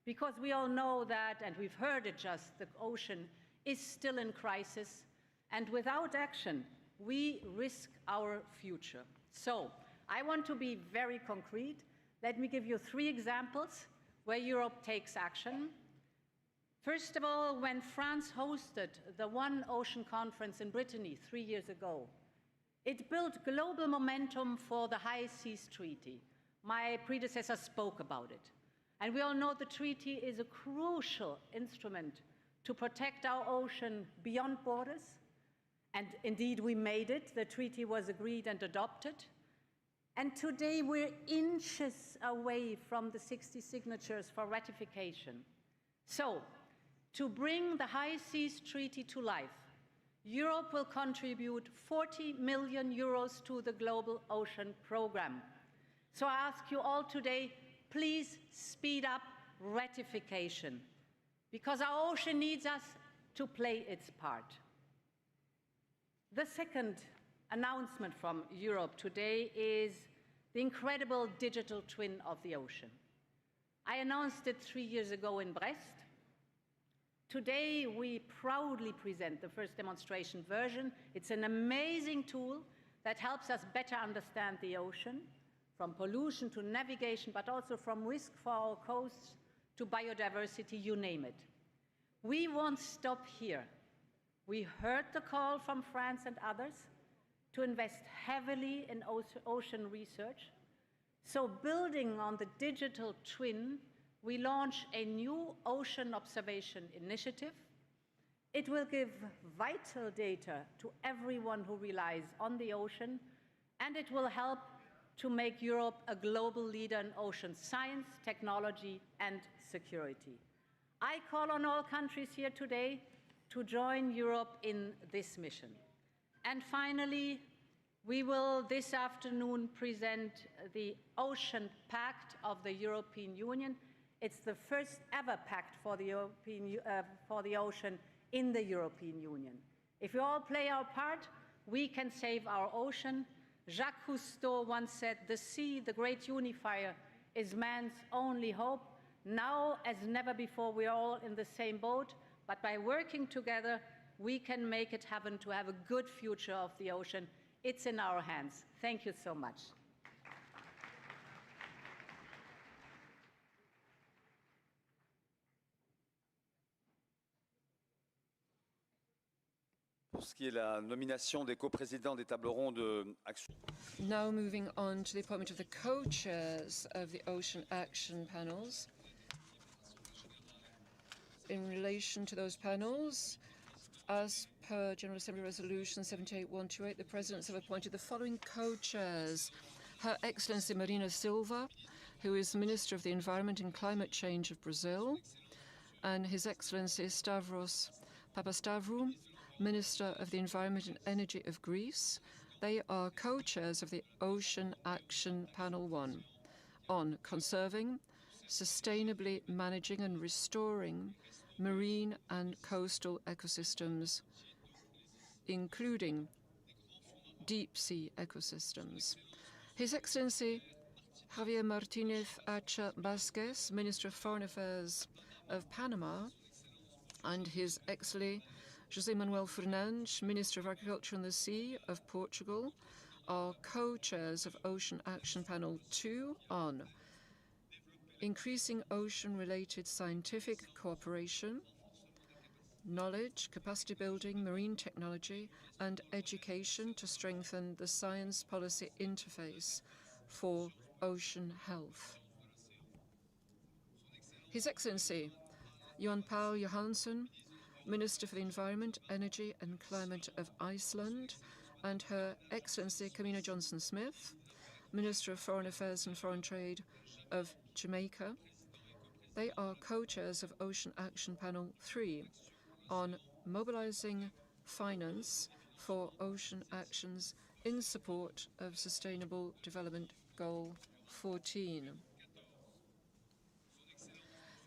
Because we all know that, and we've heard it just, the ocean is still in crisis, and without action we risk our future. So I want to be very concrete. Let me give you 3 examples where Europe takes action. First of all, when France hosted the One Ocean Conference in Brittany 3 years ago, it built global momentum for the High Seas Treaty. My predecessor spoke about it. And we all know the treaty is a crucial instrument to protect our ocean beyond borders. And indeed, we made it. The treaty was agreed and adopted. And today we're inches away from the 60 signatures for ratification. So, to bring the High Seas Treaty to life, Europe will contribute 40 million euros to the Global Ocean Programme. So I ask you all today, please speed up ratification, because our ocean needs us to play its part. The second announcement from Europe today is the incredible digital twin of the ocean. I announced it 3 years ago in Brest. Today, we proudly present the first demonstration version. It's an amazing tool that helps us better understand the ocean, from pollution to navigation, but also from risk for our coasts to biodiversity, you name it. We won't stop here. We heard the call from France and others to invest heavily in ocean research. So building on the digital twin, we launch a new ocean observation initiative. It will give vital data to everyone who relies on the ocean, and it will help to make Europe a global leader in ocean science, technology, and security. I call on all countries here today to join Europe in this mission. And finally, we will this afternoon present the Ocean Pact of the European Union. It's the first ever pact for the ocean in the European Union. If we all play our part, we can save our ocean. Jacques Cousteau once said, "The sea, the great unifier, is man's only hope." Now, as never before, we are all in the same boat, but by working together, we can make it happen to have a good future of the ocean. It's in our hands. Thank you so much. Pour ce qui est la nomination des coprésidents des tables rondes Action. Now moving on to the appointment of the co-chairs of the Ocean Action panels. In relation to those panels, as per General Assembly Resolution 78128, the Presidents have appointed the following co-chairs. Her Excellency Marina Silva, who is Minister of the Environment and Climate Change of Brazil, and His Excellency Stavros Papastavrou, Minister of the Environment and Energy of Greece. They are co-chairs of the Ocean Action Panel 1 on conserving, sustainably managing and restoring marine and coastal ecosystems, including deep-sea ecosystems. His Excellency Javier Martínez Acha Vázquez, Minister of Foreign Affairs of Panama, and His Excellency José Manuel Fernandes, Minister of Agriculture and the Sea of Portugal, are co-chairs of Ocean Action Panel 2 on increasing ocean-related scientific cooperation, knowledge, capacity building, marine technology, and education to strengthen the science policy interface for ocean health. His Excellency Johan Paul Johansson, Minister for the Environment, Energy and Climate of Iceland, and Her Excellency Camina Johnson-Smith, Minister of Foreign Affairs and Foreign Trade of Jamaica. They are co-chairs of Ocean Action Panel 3 on mobilizing finance for ocean actions in support of Sustainable Development Goal 14.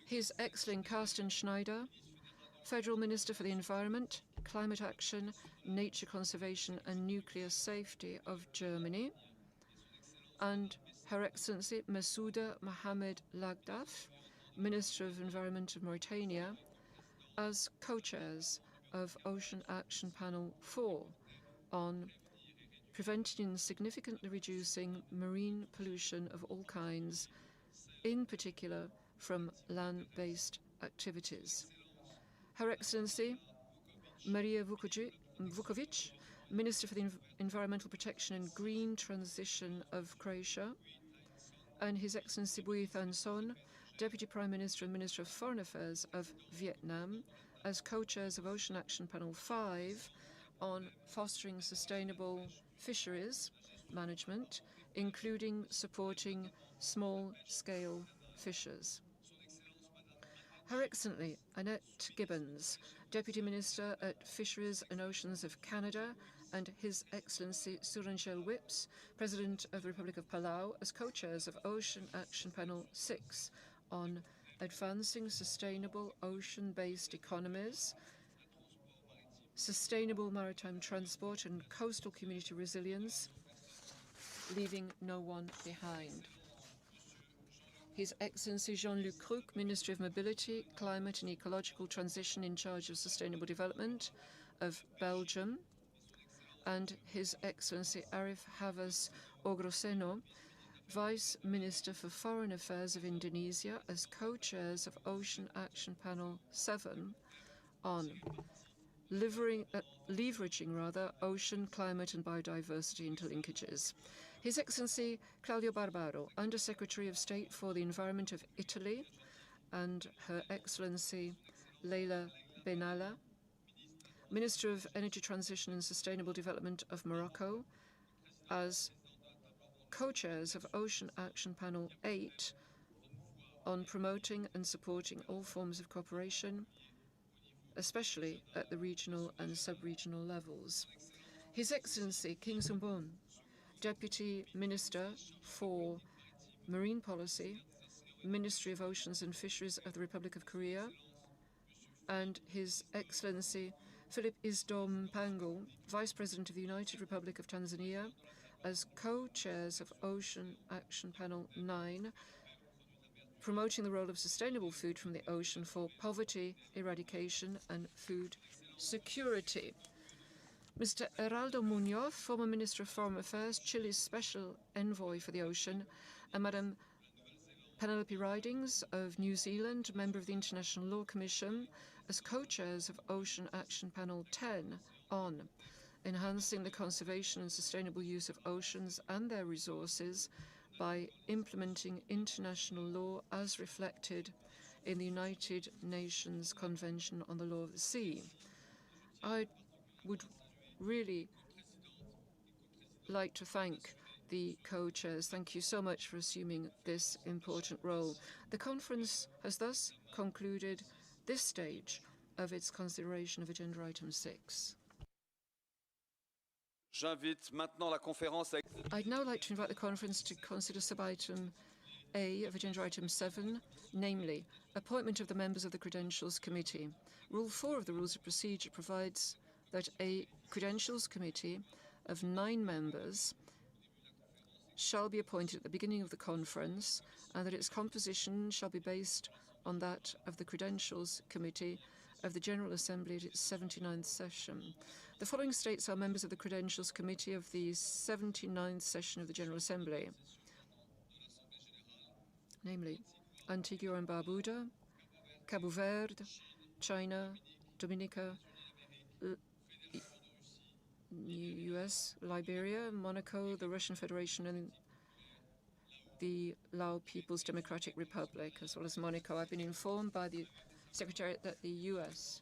His Excellency Carsten Schneider, Federal Minister for the Environment, Climate Action, Nature Conservation and Nuclear Safety of Germany, and Her Excellency Masouda Mohamed Lagdaf, Minister of Environment of Mauritania, as co-chairs of Ocean Action Panel 4 on preventing and significantly reducing marine pollution of all kinds, in particular from land-based activities. Her Excellency Maria Vukovic, Minister for the Environmental Protection and Green Transition of Croatia, and His Excellency Bui Thanh Son, Deputy Prime Minister and Minister of Foreign Affairs of Vietnam, as co-chairs of Ocean Action Panel 5 on fostering sustainable fisheries management, including supporting small-scale fishers. Her Excellency Annette Gibbons, Deputy Minister at Fisheries and Oceans of Canada, and His Excellency Surangel Whips, President of the Republic of Palau, as co-chairs of Ocean Action Panel 6 on advancing sustainable ocean-based economies, sustainable maritime transport and coastal community resilience, leaving no one behind. His Excellency Jean-Luc Cruc, Ministry of Mobility, Climate and Ecological Transition in charge of Sustainable Development of Belgium, and His Excellency Arif Havas Ogroseno, Vice Minister for Foreign Affairs of Indonesia, as co-chairs of Ocean Action Panel 7 on leveraging ocean, climate and biodiversity interlinkages. His Excellency Claudio Barbaro, Under-Secretary of State for the Environment of Italy, and Her Excellency Leila Benalla, Minister of Energy Transition and Sustainable Development of Morocco, as co-chairs of Ocean Action Panel 8 on promoting and supporting all forms of cooperation, especially at the regional and sub-regional levels. His Excellency King Sumbon, Deputy Minister for Marine Policy, Ministry of Oceans and Fisheries of the Republic of Korea, and His Excellency Philip Isdom Pango, Vice President of the United Republic of Tanzania, as co-chairs of Ocean Action Panel 9, promoting the role of sustainable food from the ocean for poverty eradication and food security. Mr. Heraldo Muñoz, former Minister of Foreign Affairs, Chile's Special Envoy for the Ocean, and Madam Penelope Ridings of New Zealand, member of the International Law Commission, as co-chairs of Ocean Action Panel 10 on enhancing the conservation and sustainable use of oceans and their resources by implementing international law as reflected in the United Nations Convention on the Law of the Sea. I would really like to thank the co-chairs. Thank you so much for assuming this important role. The conference has thus concluded this stage of its consideration of Agenda Item 6. J'invite maintenant la conférence à... I'd now like to invite the conference to consider sub-item A of Agenda Item 7, namely, appointment of the members of the Credentials Committee. Rule 4 of the Rules of Procedure provides that a Credentials Committee of 9 members shall be appointed at the beginning of the conference, and that its composition shall be based on that of the Credentials Committee of the General Assembly at its 79th session. The following states are members of the Credentials Committee of the 79th session of the General Assembly, namely Antigua and Barbuda, Cabo Verde, China, Dominica, US, Liberia, Monaco, the Russian Federation, and the Lao People's Democratic Republic, as well as Monaco. I've been informed by the Secretariat that the US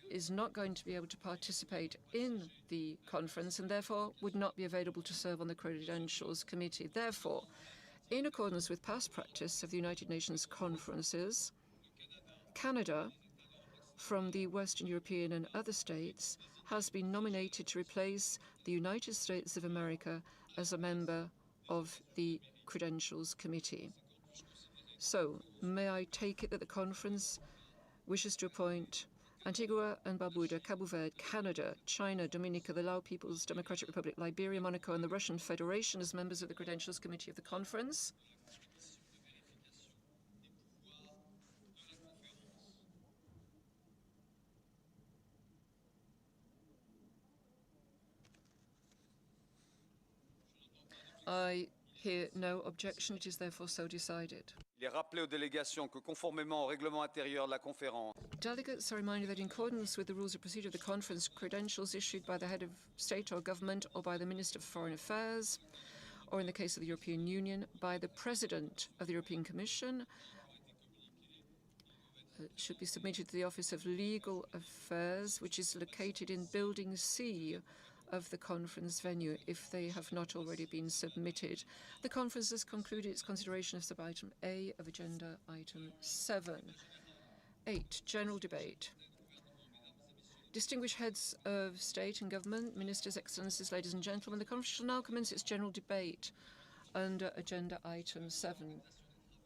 is not going to be able to participate in the conference and therefore would not be available to serve on the Credentials Committee. Therefore, in accordance with past practice of the United Nations conferences, Canada, from the Western European and other states, has been nominated to replace the United States of America as a member of the Credentials Committee. So, may I take it that the conference wishes to appoint Antigua and Barbuda, Cabo Verde, Canada, China, Dominica, the Lao People's Democratic Republic, Liberia, Monaco, and the Russian Federation as members of the Credentials Committee of the conference? I hear no objection. It is therefore so decided. Il est rappelé aux délégations que conformément au règlement intérieur de la conférence, delegates are reminded that in accordance with the rules of procedure of the conference, credentials issued by the head of state or government or by the Minister for Foreign Affairs, or in the case of the European Union, by the President of the European Commission, should be submitted to the Office of Legal Affairs, which is located in Building C of the conference venue, if they have not already been submitted. The conference has concluded its consideration of sub-item A of Agenda Item 7. 8. General debate. Distinguished heads of state and government, ministers, excellencies, ladies and gentlemen, the conference shall now commence its general debate under Agenda Item 7.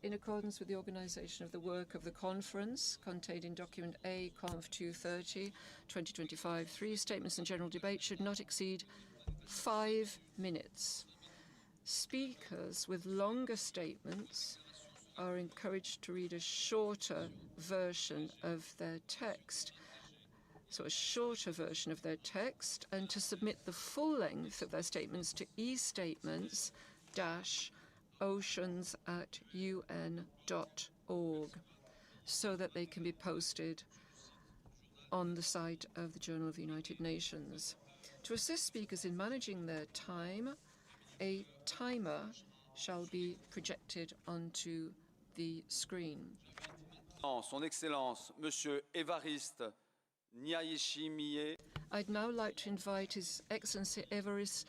In accordance with the organisation of the work of the conference, contained in document A, Conf 230, 2025, 3 statements and general debate should not exceed 5 minutes. Speakers with longer statements are encouraged to read a shorter version of their text. So a shorter version of their text, and to submit the full length of their statements to e-statements-oceans@un.org so that they can be posted on the site of the Journal of the United Nations. To assist speakers in managing their time, a timer shall be projected onto the screen. Son Excellence, Monsieur Évariste Ndayishimiye. I'd now like to invite His Excellency Évariste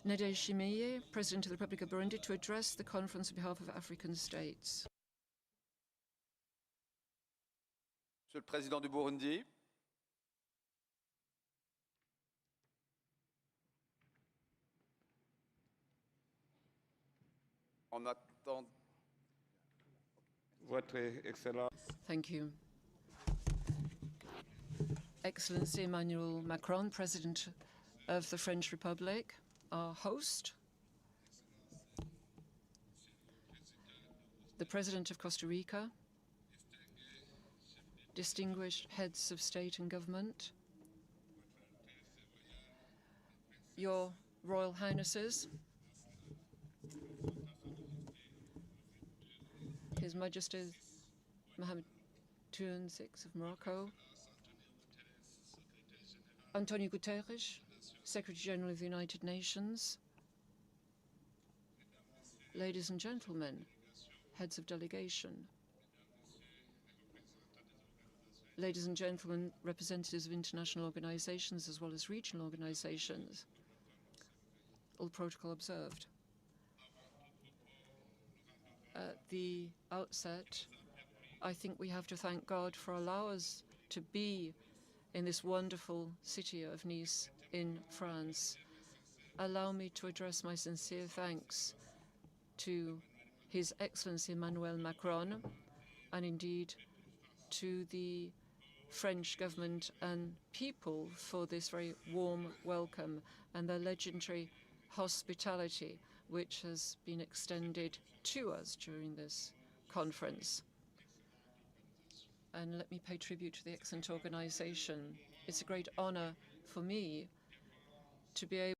Ndayishimiye, President of the Republic of Burundi, to address the conference on behalf of African states. Monsieur le Président du Burundi. En attendant. Votre Excellence. Thank you. Excellency Emmanuel Macron, President of the French Republic, our host, the President of Costa Rica, distinguished heads of state and government, Your Royal Highnesses, His Majesty Mohammed II of Morocco, Antonio Guterres, Secretary General of the United Nations, ladies and gentlemen, heads of delegation, ladies and gentlemen, representatives of international organizations as well as regional organizations, all protocol observed. At the outset, I think we have to thank God for allowing us to be in this wonderful city of Nice in France. Allow me to address my sincere thanks to His Excellency Emmanuel Macron, and indeed to the French government and people for this very warm welcome and their legendary hospitality which has been extended to us during this conference. And let me pay tribute to the excellent organization. It's a great honor for me to be able